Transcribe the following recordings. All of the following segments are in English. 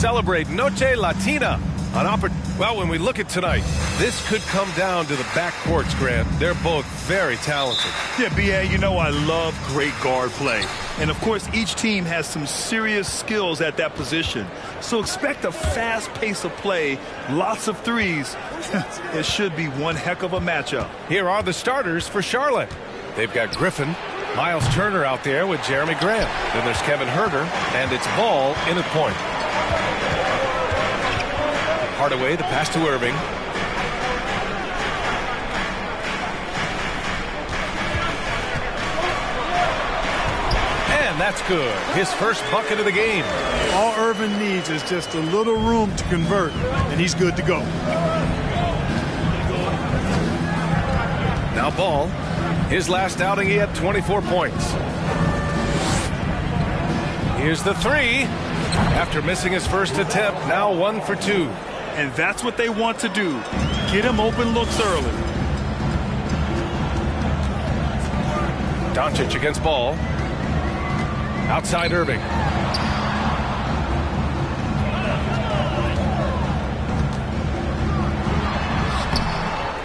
celebrate Noche Latina. Well, when we look at tonight, this could come down to the backcourts, Grant. They're both very talented. Yeah, B.A., you know I love great guard play. And, of course, each team has some serious skills at that position. So expect a fast pace of play, lots of threes. It should be one heck of a matchup. Here are the starters for Charlotte. They've got Griffin, Miles Turner out there with Jeremy Grant. Then there's Kevin Huerter, and it's Ball in at point. Hardaway, the pass to Irving. And that's good. His first bucket of the game. All Irving needs is just a little room to convert, and he's good to go. Now Ball. His last outing, he had 24 points. Here's the three. After missing his first attempt, now 1 for 2. And that's what they want to do. Get him open looks early. Doncic against Ball. Outside Irving.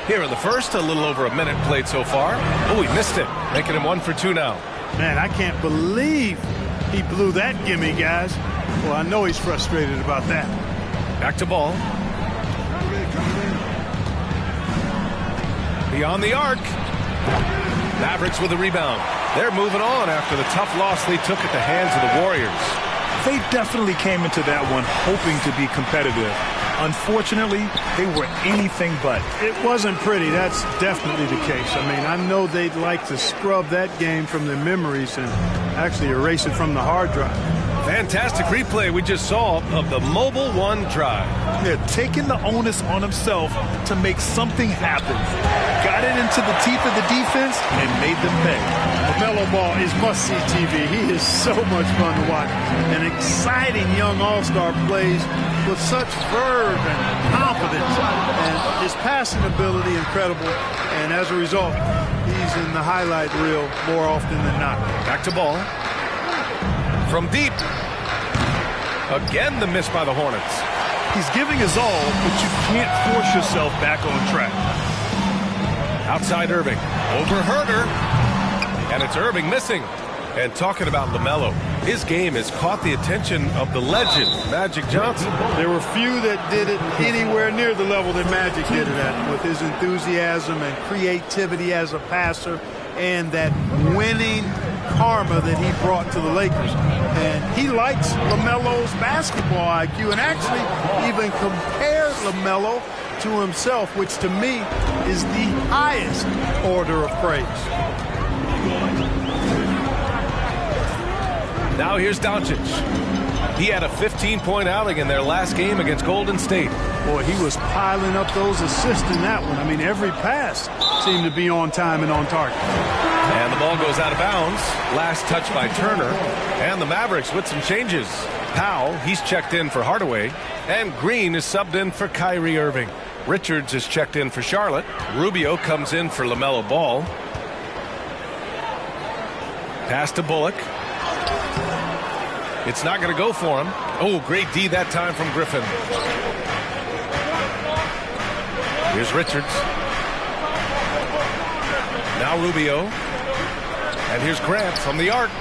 Here in the first, a little over a minute played so far. Oh, he missed it, making him 1 for 2 now. Man, I can't believe he blew that gimme, guys. Well, I know he's frustrated about that. Back to Ball. Beyond the arc. Mavericks with a rebound. They're moving on after the tough loss they took at the hands of the Warriors. They definitely came into that one hoping to be competitive. Unfortunately, they were anything but. It wasn't pretty. That's definitely the case. I mean, I know they'd like to scrub that game from their memories and actually erase it from the hard drive. Fantastic replay we just saw of the Mobile One drive. Yeah, taking the onus on himself to make something happen. Got it into the teeth of the defense and made them pay. LaMelo Ball is must-see TV. He is so much fun to watch. An exciting young all-star plays with such verve and confidence. And his passing ability incredible. And as a result, he's in the highlight reel more often than not. Back to Ball. From deep. Again, the miss by the Hornets. He's giving his all, but you can't force yourself back on track. Outside Irving. Over Huerter. And it's Irving missing. And talking about LaMelo, his game has caught the attention of the legend, Magic Johnson. There were few that did it anywhere near the level that Magic did it at, with his enthusiasm and creativity as a passer and that winning karma that he brought to the Lakers. And he likes LaMelo's basketball IQ and actually even compared LaMelo to himself, which to me is the highest order of praise. Now here's Doncic. He had a 15-point outing in their last game against Golden State. Boy, he was piling up those assists in that one. I mean, every pass seemed to be on time and on target. And the ball goes out of bounds. Last touch by Turner. And the Mavericks with some changes. Powell, he's checked in for Hardaway. And Green is subbed in for Kyrie Irving. Richards is checked in for Charlotte. Rubio comes in for LaMelo Ball. Pass to Bullock. It's not going to go for him. Oh, great D that time from Griffin. Here's Richards. Now Rubio. And here's Grant from the arc.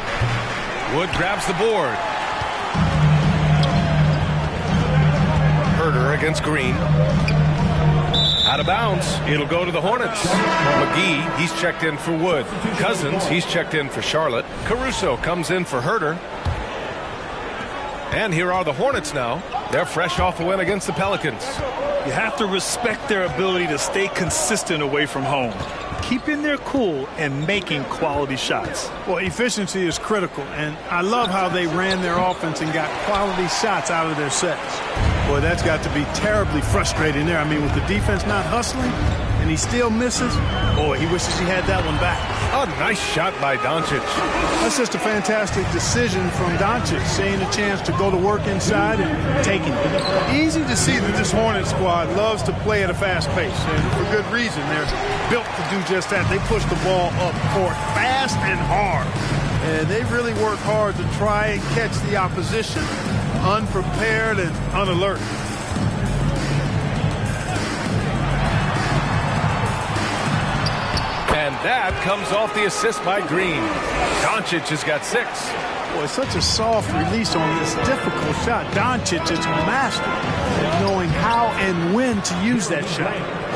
Wood grabs the board. Huerter against Green. Out of bounds. It'll go to the Hornets. McGee, he's checked in for Wood. Cousins, he's checked in for Charlotte. Caruso comes in for Huerter. And here are the Hornets now. They're fresh off a win against the Pelicans. You have to respect their ability to stay consistent away from home. Keeping their cool and making quality shots. Well, efficiency is critical, and I love how they ran their offense and got quality shots out of their sets. Boy, that's got to be terribly frustrating there. I mean, with the defense not hustling, and he still misses, boy, he wishes he had that one back. A nice shot by Doncic. That's just a fantastic decision from Doncic, seeing a chance to go to work inside and taking it. Easy to see that this Hornets squad loves to play at a fast pace, and for good reason. They're built to do just that. They push the ball up court fast and hard, and they really work hard to try and catch the opposition. unprepared and unalert. And that comes off the assist by Green. Doncic has got 6. Boy, such a soft release on this difficult shot. Doncic is a master at knowing how and when to use that shot.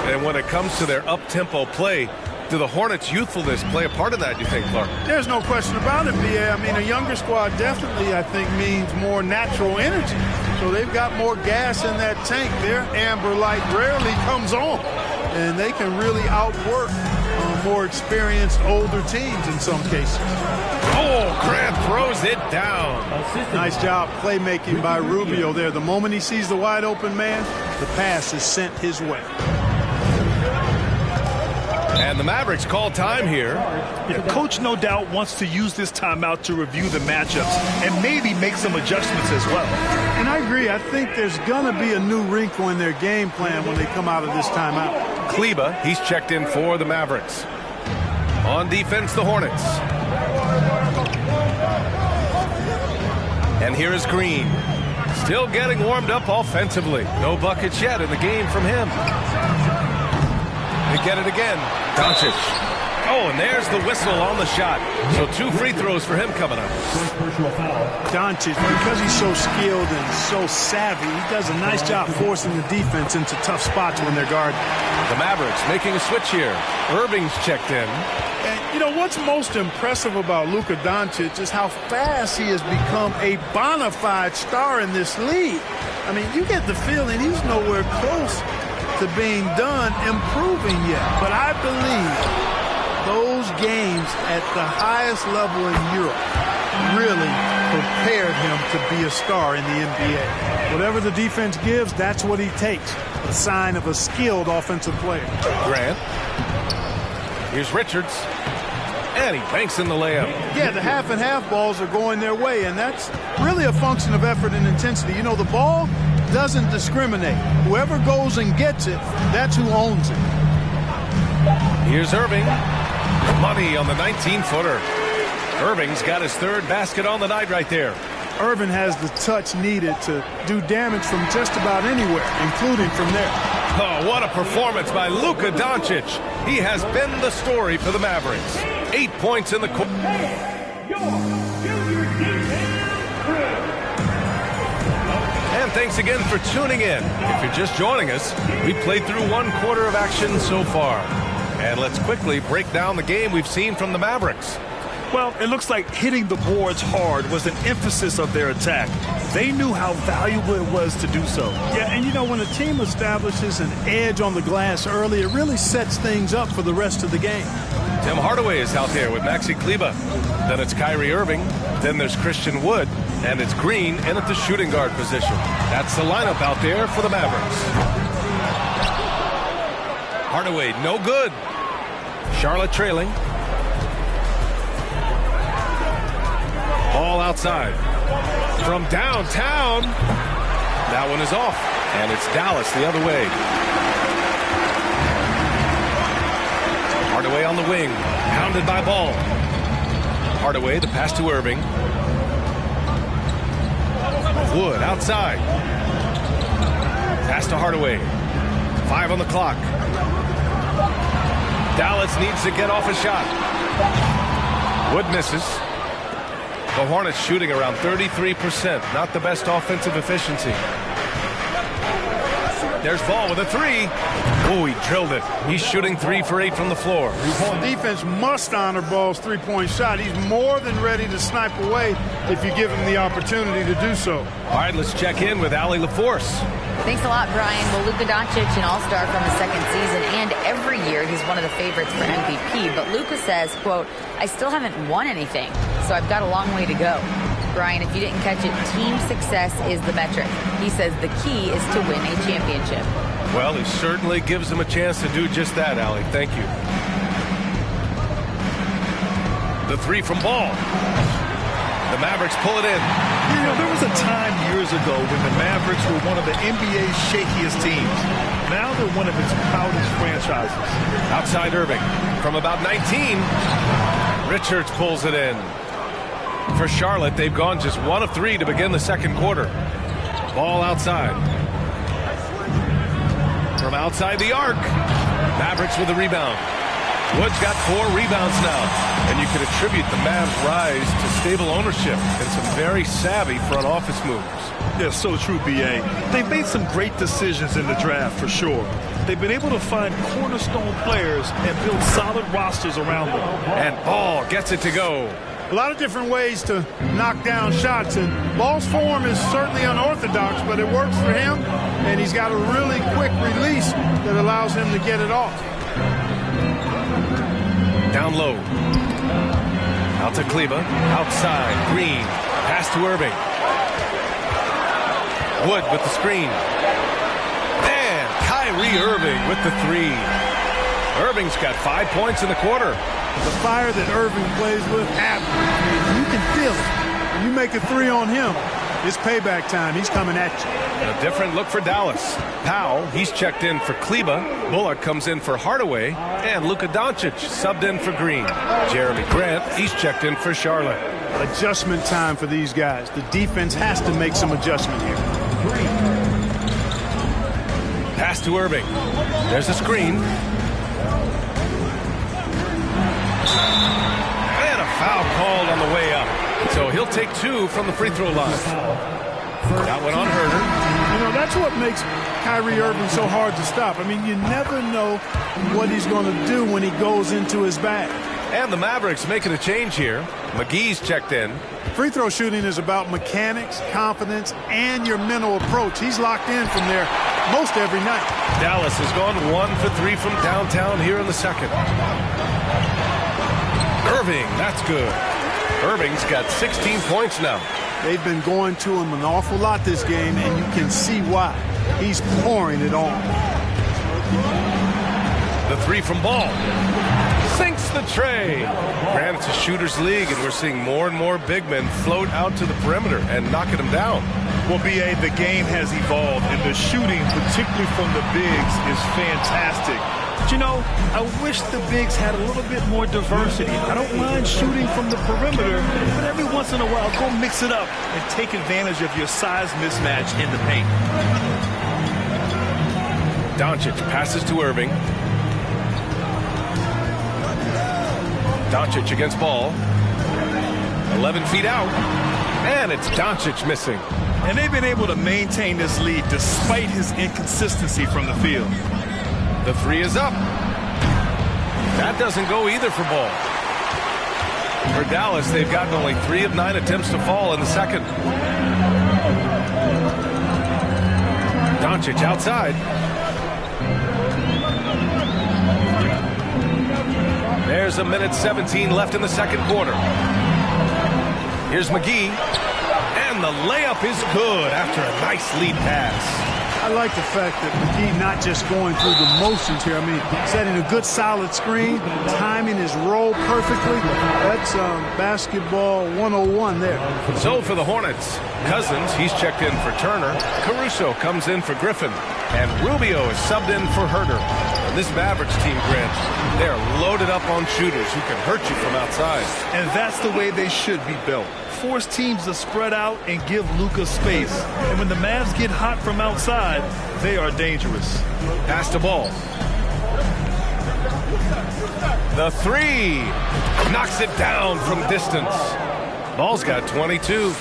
And when it comes to their up-tempo play, do the Hornets' youthfulness play a part of that, you think, Clark? There's no question about it, B.A. I mean, a younger squad definitely, I think, means more natural energy. So they've got more gas in that tank. Their amber light rarely comes on. And they can really outwork more experienced older teams in some cases. Oh, Grant throws it down. Nice job playmaking by Rubio there. The moment he sees the wide open man, the pass is sent his way. And the Mavericks call time here. Yeah, Coach no doubt wants to use this timeout to review the matchups and maybe make some adjustments as well. And I agree. I think there's going to be a new wrinkle in their game plan when they come out of this timeout. Kleber, he's checked in for the Mavericks. On defense, the Hornets. And here is Green. Still getting warmed up offensively. No buckets yet in the game from him. They get it again. Doncic. Oh, and there's the whistle on the shot. So 2 free throws for him coming up. Doncic, because he's so skilled and so savvy, he does a nice job forcing the defense into tough spots when they're guarded. The Mavericks making a switch here. Irving's checked in. And, you know, what's most impressive about Luka Doncic is how fast he has become a bona fide star in this league. I mean, you get the feeling he's nowhere close to being done improving yet. But I believe those games at the highest level in Europe really prepared him to be a star in the NBA. Whatever the defense gives, that's what he takes. A sign of a skilled offensive player. Grant. Here's Richards. And he banks in the layup. Yeah, the half and half balls are going their way, and that's really a function of effort and intensity. You know, the ball doesn't discriminate. Whoever goes and gets it, that's who owns it. Here's Irving. Money on the 19-footer. Irving's got his 3rd basket on the night right there. Irving has the touch needed to do damage from just about anywhere, including from there. Oh, what a performance by Luka Doncic. He has been the story for the Mavericks. 8 points in the court. And thanks again for tuning in. If you're just joining us, we played through 1 quarter of action so far. And let's quickly break down the game we've seen from the Mavericks. Well, it looks like hitting the boards hard was an emphasis of their attack. They knew how valuable it was to do so. Yeah, and you know, when a team establishes an edge on the glass early, it really sets things up for the rest of the game. Tim Hardaway is out there with Maxi Kleber. Then it's Kyrie Irving. Then there's Christian Wood. And it's Green in at the shooting guard position. That's the lineup out there for the Mavericks. Hardaway, no good. Charlotte trailing. Ball outside. From downtown. That one is off. And it's Dallas the other way. Hardaway on the wing. Pounded by Ball. Hardaway, the pass to Irving. Wood outside. Pass to Hardaway. 5 on the clock. Dallas needs to get off a shot. Wood misses. The Hornets shooting around 33%. Not the best offensive efficiency. There's Ball with a 3. Oh, he drilled it. He's shooting 3 for 8 from the floor. The defense must honor Ball's three-point shot. He's more than ready to snipe away if you give him the opportunity to do so. All right, let's check in with Allie LaForce. Thanks a lot, Brian. Well, Luka Doncic, an all-star from his 2nd season, and every year he's one of the favorites for MVP. But Luka says, quote, I still haven't won anything, so I've got a long way to go. Brian, if you didn't catch it, team success is the metric. He says the key is to win a championship. Well, he certainly gives him a chance to do just that, Allie. Thank you. The 3 from Ball. The Mavericks pull it in. You know, there was a time years ago when the Mavericks were one of the NBA's shakiest teams. Now they're one of its proudest franchises. Outside Irving. From about 19, Richards pulls it in. For Charlotte, they've gone just 1 of 3 to begin the second quarter. Ball outside. From outside the arc. Mavericks with a rebound. Wood's got 4 rebounds now. And you can attribute the Mavs' rise to stable ownership and some very savvy front office moves. Yeah, so true, B.A. They've made some great decisions in the draft, for sure. They've been able to find cornerstone players and build solid rosters around them. And Ball gets it to go. A lot of different ways to knock down shots, and Ball's form is certainly unorthodox, but it works for him, and he's got a really quick release that allows him to get it off. Down low. Out to Kleber. Outside. Green. Pass to Irving. Wood with the screen. And Kyrie Irving with the 3. Irving's got 5 points in the quarter. The fire that Irving plays with, you can feel it. When you make a 3 on him, it's payback time. He's coming at you. A different look for Dallas. Powell, he's checked in for Kleber. Bullock comes in for Hardaway. And Luka Doncic subbed in for Green. Jeremy Grant, he's checked in for Charlotte. Adjustment time for these guys. The defense has to make some adjustment here. Pass to Irving. There's a screen. And a foul called on the way up. So he'll take 2 from the free throw line. That one on Herter. You know, that's what makes Kyrie Irving so hard to stop. I mean, you never know what he's going to do when he goes into his bag. And the Mavericks making a change here. McGee's checked in. Free throw shooting is about mechanics, confidence, and your mental approach. He's locked in from there most every night. Dallas has gone 1 for 3 from downtown here in the second. Irving, that's good. Irving's got 16 points now. They've been going to him an awful lot this game, and you can see why. He's pouring it on. The 3 from Ball. Sinks the tray. Granted, it's a shooter's league, and we're seeing more and more big men float out to the perimeter and knocking them down. Well, B.A., the game has evolved, and the shooting, particularly from the bigs, is fantastic. But, you know, I wish the bigs had a little bit more diversity. I don't mind shooting from the perimeter, but every once in a while, go mix it up and take advantage of your size mismatch in the paint. Doncic passes to Irving. Doncic against Ball. 11 feet out. And it's Doncic missing. And they've been able to maintain this lead despite his inconsistency from the field. The 3 is up. That doesn't go either for Ball. For Dallas, they've gotten only 3 of 9 attempts to fall in the second. Doncic outside. There's a minute 17 left in the second quarter. Here's McGee. And the layup is good after a nice lead pass. I like the fact that McGee not just going through the motions here. I mean, setting a good solid screen, timing his roll perfectly. That's basketball 101 there. So for the Hornets, Cousins, he's checked in for Turner. Caruso comes in for Griffin. And Rubio is subbed in for Herter. And this Mavericks team, Grant, they're loaded up on shooters who can hurt you from outside. And that's the way they should be built. Force teams to spread out and give Luka space. And when the Mavs get hot from outside, they are dangerous. Pass to Ball. The 3 knocks it down from distance. Ball's got 22.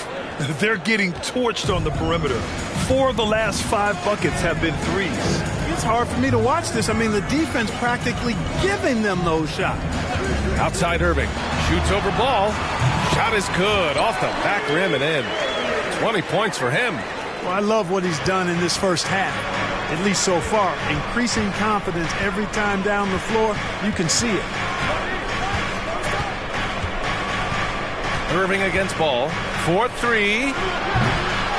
They're getting torched on the perimeter. 4 of the last 5 buckets have been threes. It's hard for me to watch this. I mean, the defense practically giving them those shots. Outside Irving. Shoots over Ball. Shot is good. Off the back rim and in. 20 points for him. Well, I love what he's done in this first half, at least so far. Increasing confidence every time down the floor. You can see it. Irving against Ball. 4-3.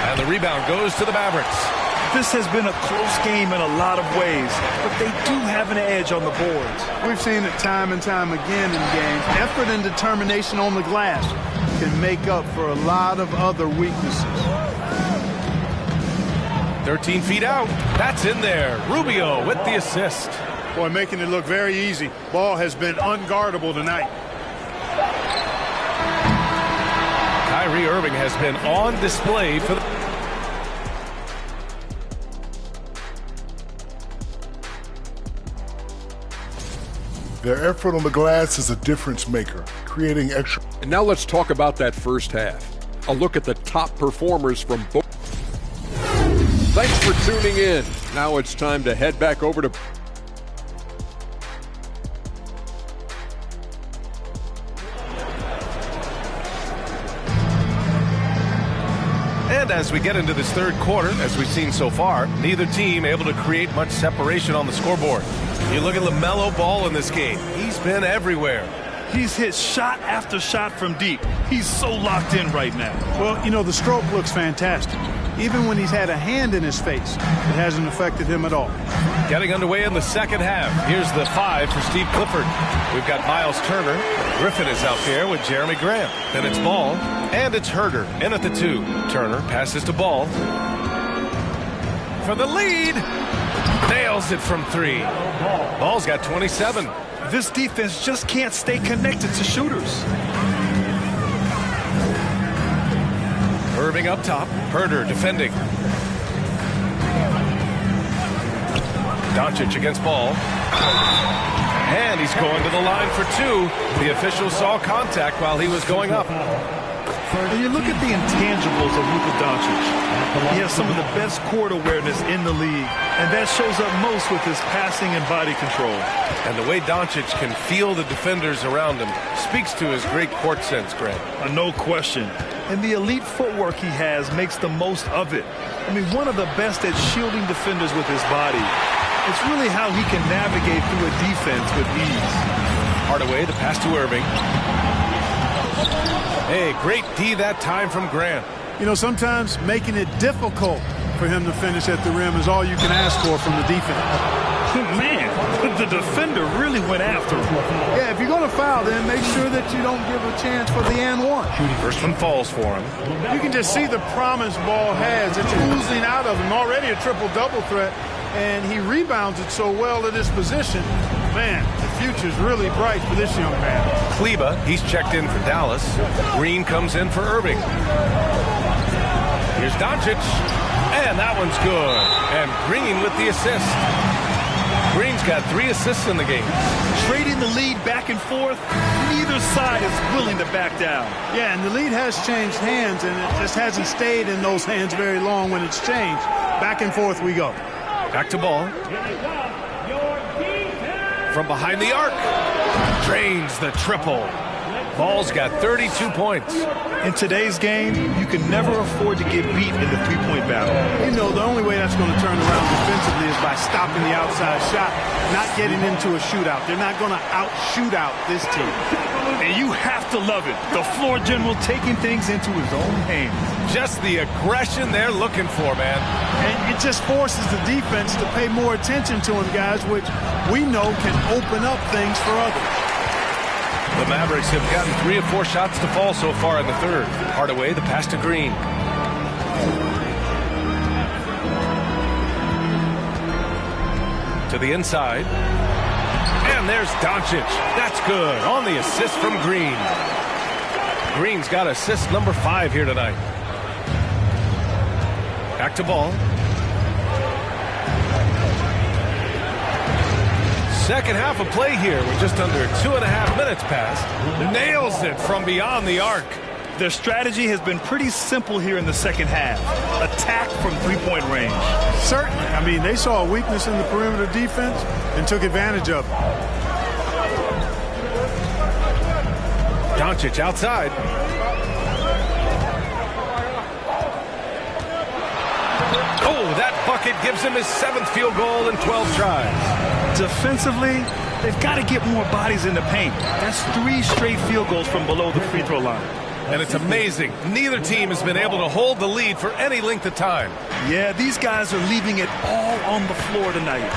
And the rebound goes to the Mavericks. This has been a close game in a lot of ways, but they do have an edge on the boards. We've seen it time and time again in games. Effort and determination on the glass can make up for a lot of other weaknesses. 13 feet out. That's in there. Rubio with the assist. Boy, making it look very easy. Ball has been unguardable tonight. Kyrie Irving has been on display for the... Their effort on the glass is a difference maker, creating extra. And now let's talk about that first half. A look at the top performers from both. Thanks for tuning in. Now it's time to head back over to... And as we get into this third quarter, as we've seen so far, neither team able to create much separation on the scoreboard. You look at LaMelo Ball in this game. He's been everywhere. He's hit shot after shot from deep. He's so locked in right now. Well, you know, the stroke looks fantastic. Even when he's had a hand in his face, it hasn't affected him at all. Getting underway in the second half. Here's the 5 for Steve Clifford. We've got Miles Turner. Griffin is out there with Jeremy Grant. Then it's Ball, and it's Herder in at the 2. Turner passes to Ball. For the lead. Nails it from 3. Ball's got 27. This defense just can't stay connected to shooters. Irving up top. Herder defending. Doncic against Ball. And he's going to the line for 2. The official saw contact while he was going up. And you look at the intangibles of Luka Doncic. He has some of the best court awareness in the league, and that shows up most with his passing and body control. And the way Doncic can feel the defenders around him speaks to his great court sense, Grant. No question. And the elite footwork he has makes the most of it. I mean, one of the best at shielding defenders with his body. It's really how he can navigate through a defense with ease. Hardaway, the pass to Irving. Hey, great D that time from Grant. You know, sometimes making it difficult for him to finish at the rim is all you can ask for from the defense. Man, the defender really went after him. Yeah, if you're going to foul, then make sure that you don't give a chance for the and one. First one falls for him. You can just see the promise Ball has. It's oozing out of him. Already a triple-double threat, and he rebounds it so well at his position. Man, the future's really bright for this young man. Kleba, he's checked in for Dallas. Green comes in for Irving. Here's Doncic, and that one's good. And Green with the assist. Green's got 3 assists in the game. Trading the lead back and forth, neither side is willing to back down. Yeah, and the lead has changed hands, and it just hasn't stayed in those hands very long when it's changed. Back and forth we go. Back to Ball. From behind the arc. Drains the triple. Ball's got 32 points. In today's game, you can never afford to get beat in the three-point battle. You know, the only way that's going to turn around defensively is by stopping the outside shot, not getting into a shootout. They're not going to out-shoot out this team. And you have to love it. The floor general taking things into his own hands. Just the aggression they're looking for, man. And it just forces the defense to pay more attention to him, guys, which we know can open up things for others. The Mavericks have gotten 3 or 4 shots to fall so far in the third. Hardaway, the pass to Green. To the inside. And there's Doncic. That's good. On the assist from Green. Green's got assist number 5 here tonight. Back to Ball. Second half of play here with just under 2.5 minutes passed. Nails it from beyond the arc. Their strategy has been pretty simple here in the second half. Attack from three-point range. Certainly. I mean, they saw a weakness in the perimeter defense and took advantage of it. Doncic outside. Oh, that bucket gives him his 7th field goal in 12 tries. Defensively, they've got to get more bodies in the paint. That's 3 straight field goals from below the free throw line. And it's amazing. Neither team has been able to hold the lead for any length of time. Yeah, these guys are leaving it all on the floor tonight.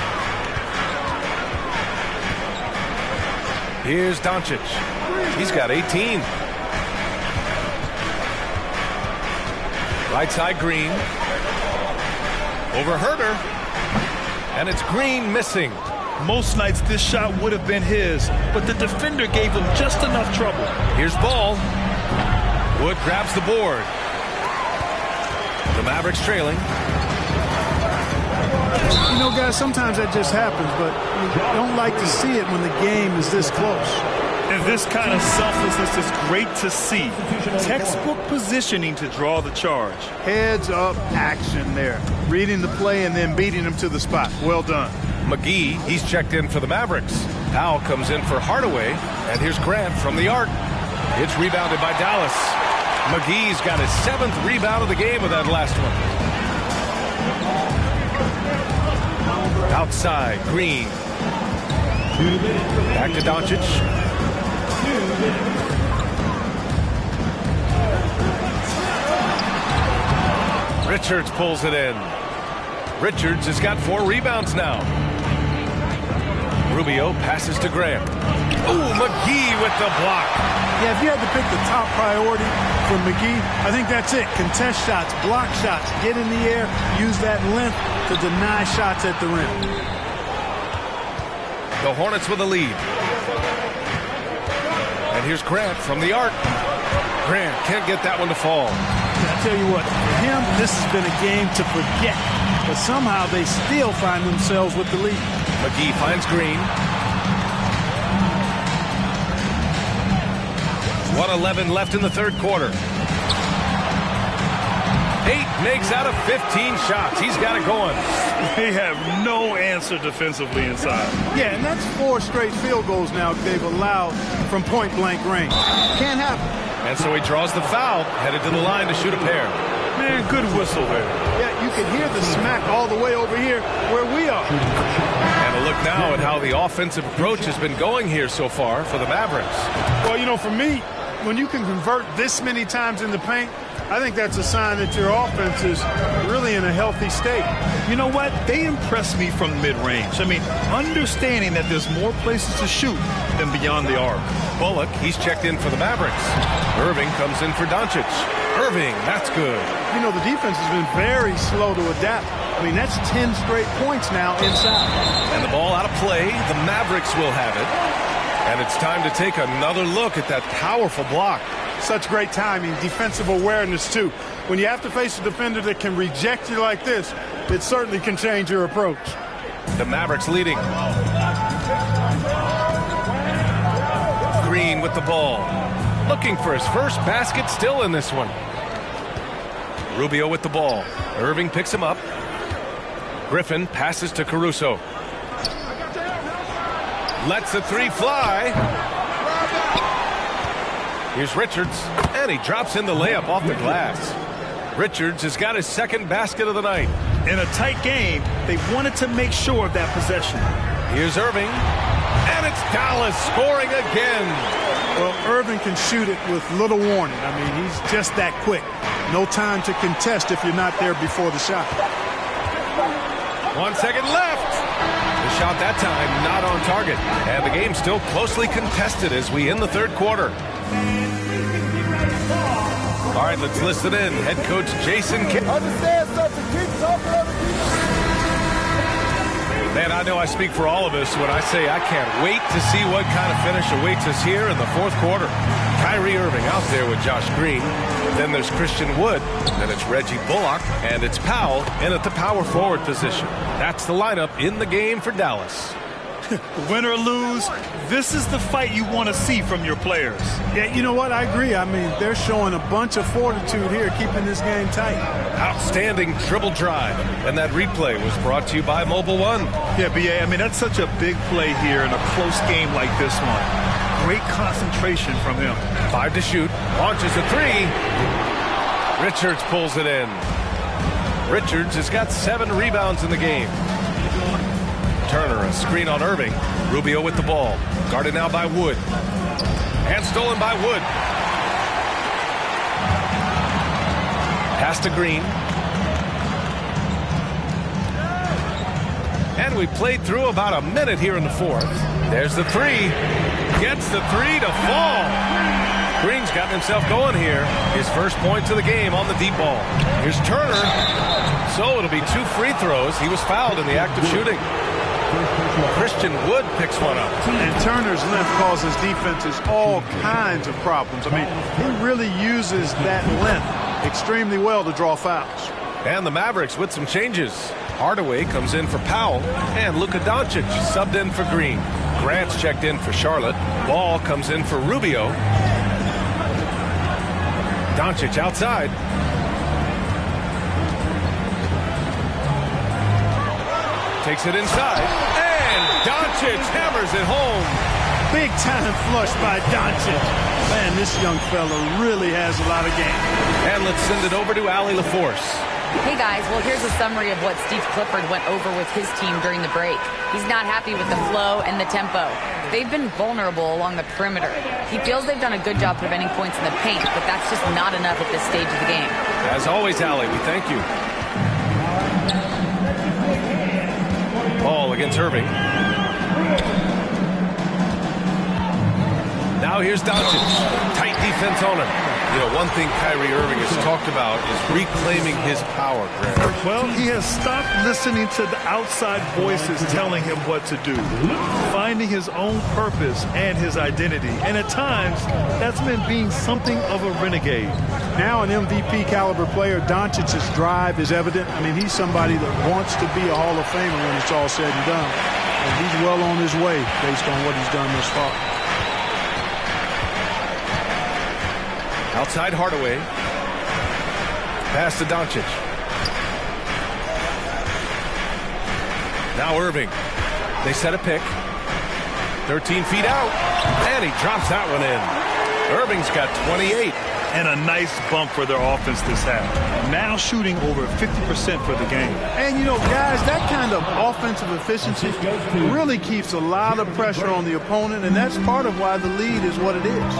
Here's Doncic. He's got 18. Right side Green. Over Herder. And it's Green missing. Most nights this shot would have been his, but the defender gave him just enough trouble. Here's Ball. Wood grabs the board. The Mavericks trailing. You know, guys, sometimes that just happens, but you don't like to see it when the game is this close. And this kind of selflessness is great to see. Textbook positioning to draw the charge. Heads up action there. Reading the play and then beating him to the spot. Well done. McGee, he's checked in for the Mavericks. Powell comes in for Hardaway, and here's Grant from the arc. It's rebounded by Dallas. McGee's got his 7th rebound of the game with that last one. Outside, Green. Back to Doncic. Richards pulls it in. Richards has got 4 rebounds now. Rubio passes to Grant. Ooh, McGee with the block. Yeah, if you had to pick the top priority for McGee, I think that's it. Contest shots, block shots, get in the air, use that length to deny shots at the rim. The Hornets with a lead. And here's Grant from the arc. Grant can't get that one to fall. I tell you what, for him, this has been a game to forget. But somehow they still find themselves with the lead. McGee finds Green. 1:11 left in the third quarter. 8 makes out of 15 shots. He's got it going. They have no answer defensively inside. Yeah, and that's 4 straight field goals now they've allowed from point-blank range. Can't happen. And so he draws the foul, headed to the line to shoot a pair. Man, good whistle there. Yeah, you can hear the smack all the way over here where we are. And a look now at how the offensive approach has been going here so far for the Mavericks. Well, you know, for me, when you can convert this many times in the paint, I think that's a sign that your offense is really in a healthy state. You know what? They impress me from mid-range. I mean, understanding that there's more places to shoot than beyond the arc. Bullock, he's checked in for the Mavericks. Irving comes in for Doncic. Irving, that's good. You know, the defense has been very slow to adapt. I mean, that's 10 straight points now inside. And the ball out of play. The Mavericks will have it. And it's time to take another look at that powerful block. Such great timing, defensive awareness, too. When you have to face a defender that can reject you like this, it certainly can change your approach. The Mavericks leading. Green with the ball. Looking for his first basket, still in this one. Rubio with the ball. Irving picks him up. Griffin passes to Caruso. Lets the 3 fly. Here's Richards, and he drops in the layup off the glass. Richards has got his 2nd basket of the night. In a tight game, they wanted to make sure of that possession. Here's Irving, and it's Dallas scoring again. Well, Irving can shoot it with little warning. I mean, he's just that quick. No time to contest if you're not there before the shot. 1 second left. The shot that time not on target. And the game's still closely contested as we end the third quarter. All right, let's listen in. Head coach Jason Kidd. Understand something. Keep talking. Man, I know I speak for all of us when I say I can't wait to see what kind of finish awaits us here in the fourth quarter. Kyrie Irving out there with Josh Green. Then there's Christian Wood. Then it's Reggie Bullock. And it's Powell in at the power forward position. That's the lineup in the game for Dallas. Win or lose, this is the fight you want to see from your players. Yeah, you know what? I agree. I mean, they're showing a bunch of fortitude here, keeping this game tight. Outstanding dribble drive. And that replay was brought to you by Mobile One. Yeah, B.A., I mean, that's such a big play here in a close game like this one. Great concentration from him. 5 to shoot. Launches a 3. Richards pulls it in. Richards has got 7 rebounds in the game. Turner, a screen on Irving. Rubio with the ball. Guarded now by Wood. And stolen by Wood. Pass to Green. And we played through about a minute here in the fourth. There's the 3. Gets the 3 to fall. Green's gotten himself going here. His first points of the game on the deep ball. Here's Turner. So it'll be 2 free throws. He was fouled in the act of shooting. Christian Wood picks one up. And Turner's length causes defenses all kinds of problems. I mean, he really uses that length extremely well to draw fouls. And the Mavericks with some changes. Hardaway comes in for Powell, and Luka Doncic subbed in for Green. Grant's checked in for Charlotte. Ball comes in for Rubio. Doncic outside. Takes it inside, and Doncic hammers it home. Big time flush by Doncic. Man, this young fella really has a lot of game. And let's send it over to Allie LaForce. Hey guys, well here's a summary of what Steve Clifford went over with his team during the break. He's not happy with the flow and the tempo. They've been vulnerable along the perimeter. He feels they've done a good job preventing points in the paint, but that's just not enough at this stage of the game. As always, Allie, we thank you. Ball against Irving. Now here's Doncic. Tight defense on him. You know, one thing Kyrie Irving has talked about is reclaiming his power, Grant. Well, he has stopped listening to the outside voices telling him what to do, finding his own purpose and his identity. And at times, that's meant being something of a renegade. Now an MVP caliber player, Doncic's drive is evident. I mean, he's somebody that wants to be a Hall of Famer when it's all said and done. And he's well on his way based on what he's done thus far. Outside Hardaway. Pass to Doncic. Now Irving. They set a pick. 13 feet out. And he drops that one in. Irving's got 28. And a nice bump for their offense this half. Now shooting over 50% for the game. And, you know, guys, that kind of offensive efficiency really keeps a lot of pressure on the opponent, and that's part of why the lead is what it is.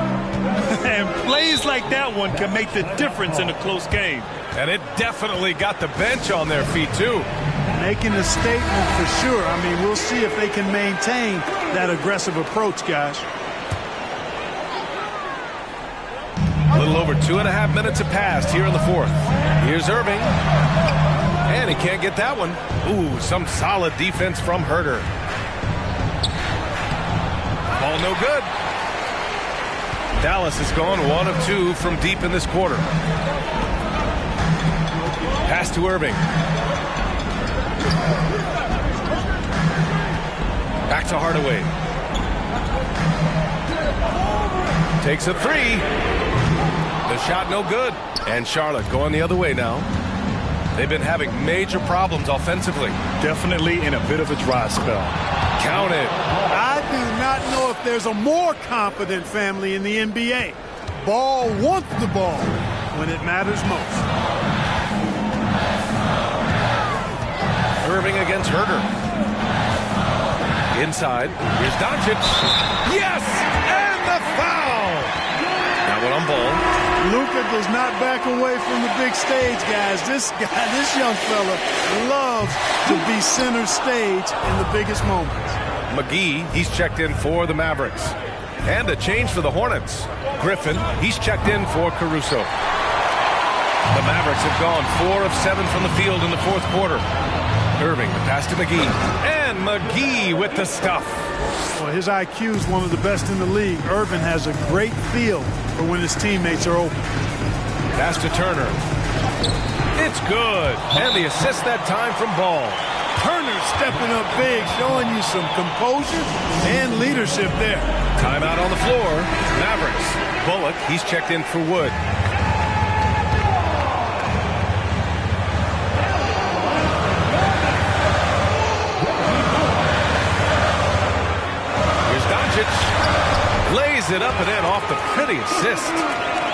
And plays like that one can make the difference in a close game. And it definitely got the bench on their feet, too. Making a statement for sure. I mean, we'll see if they can maintain that aggressive approach, guys. A little over 2.5 minutes have passed here in the fourth. Here's Irving. And he can't get that one. Ooh, some solid defense from Herter. Ball no good. Dallas has gone 1 of 2 from deep in this quarter. Pass to Irving. Back to Hardaway. Takes a three. The shot no good. And Charlotte going the other way now. They've been having major problems offensively. Definitely in a bit of a dry spell. Count it. I do not know if there's a more confident family in the NBA. Ball wants the ball when it matters most. Irving against Herter. Inside. Here's Doncic. Yes! And the foul! Now one on ball. Luka does not back away from the big stage, guys. This young fella loves to be center stage in the biggest moments. McGee, he's checked in for the Mavericks. And a change for the Hornets. Griffin, he's checked in for Caruso. The Mavericks have gone 4 of 7 from the field in the fourth quarter. Irving, the pass to McGee. And McGee with the stuff. Well, his IQ is one of the best in the league. Irvin has a great feel for when his teammates are open. Pass to Turner. It's good. And the assist that time from Ball. Turner stepping up big, showing you some composure and leadership there. Timeout on the floor. Mavericks. Bullock, he's checked in for Wood. Lays it up and in off the pretty assist.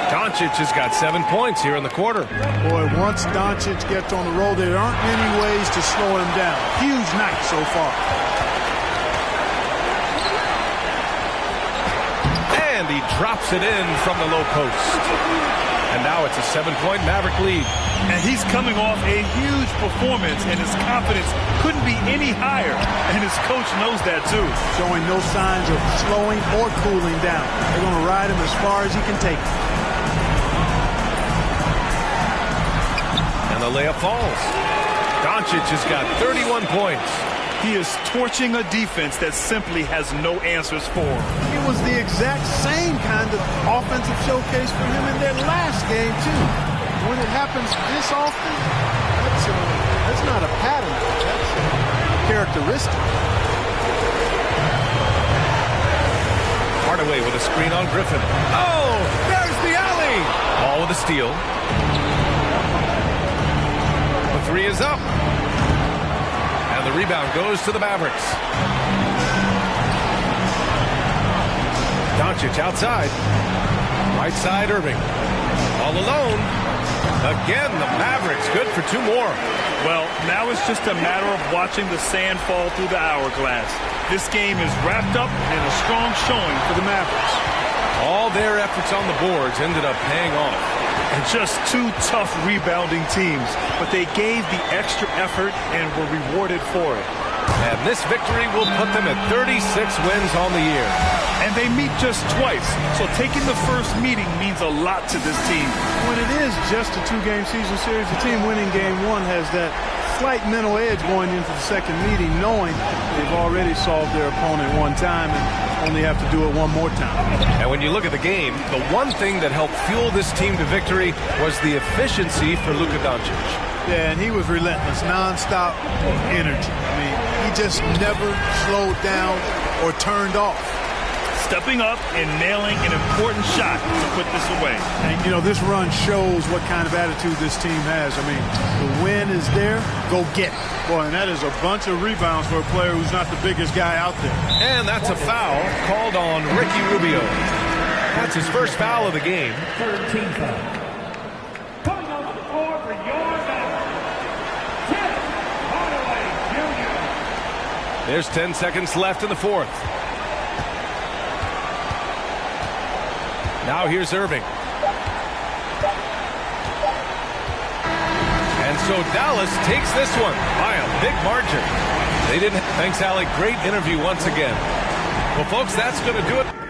Doncic has got 7 points here in the quarter. Boy, once Doncic gets on the roll, there aren't many ways to slow him down. Huge night so far. And he drops it in from the low post. And now it's a 7-point Maverick lead. And he's coming off a huge performance, and his confidence couldn't be any higher. And his coach knows that, too. Showing no signs of slowing or cooling down. They're going to ride him as far as he can take it. And the layup falls. Doncic has got 31 points. He is torching a defense that simply has no answers for him. It was the exact same kind of offensive showcase for him in their last game, too. When it happens this often, that's not a pattern. That's a characteristic. Hardaway with a screen on Griffin. Oh, there's the alley. Ball with a steal. The three is up. And the rebound goes to the Mavericks. Doncic outside. Right side, Irving. All alone. Again, the Mavericks good for two more. Well, now it's just a matter of watching the sand fall through the hourglass. This game is wrapped up in a strong showing for the Mavericks. All their efforts on the boards ended up paying off. And just two tough rebounding teams, but they gave the extra effort and were rewarded for it. And this victory will put them at 36 wins on the year. And they meet just twice, so taking the first meeting means a lot to this team. When it is just a two-game season series, the team winning game one has that slight mental edge going into the second meeting, knowing they've already solved their opponent one time and only have to do it one more time. And when you look at the game, the one thing that helped fuel this team to victory was the efficiency for Luka Doncic. Yeah, and he was relentless, nonstop energy. I mean, he just never slowed down or turned off. Stepping up and nailing an important shot to put this away. And, you know, this run shows what kind of attitude this team has. I mean, the win is there, go get it. Boy, and that is a bunch of rebounds for a player who's not the biggest guy out there. And that's a foul called on Ricky Rubio. That's his first foul of the game. 13 foul. Coming on the floor for your Mavericks, Tim Hardaway Jr. There's 10 seconds left in the fourth. Now here's Irving. And so Dallas takes this one by a big margin. Thanks, Alec. Great interview once again. Well, folks, that's going to do it.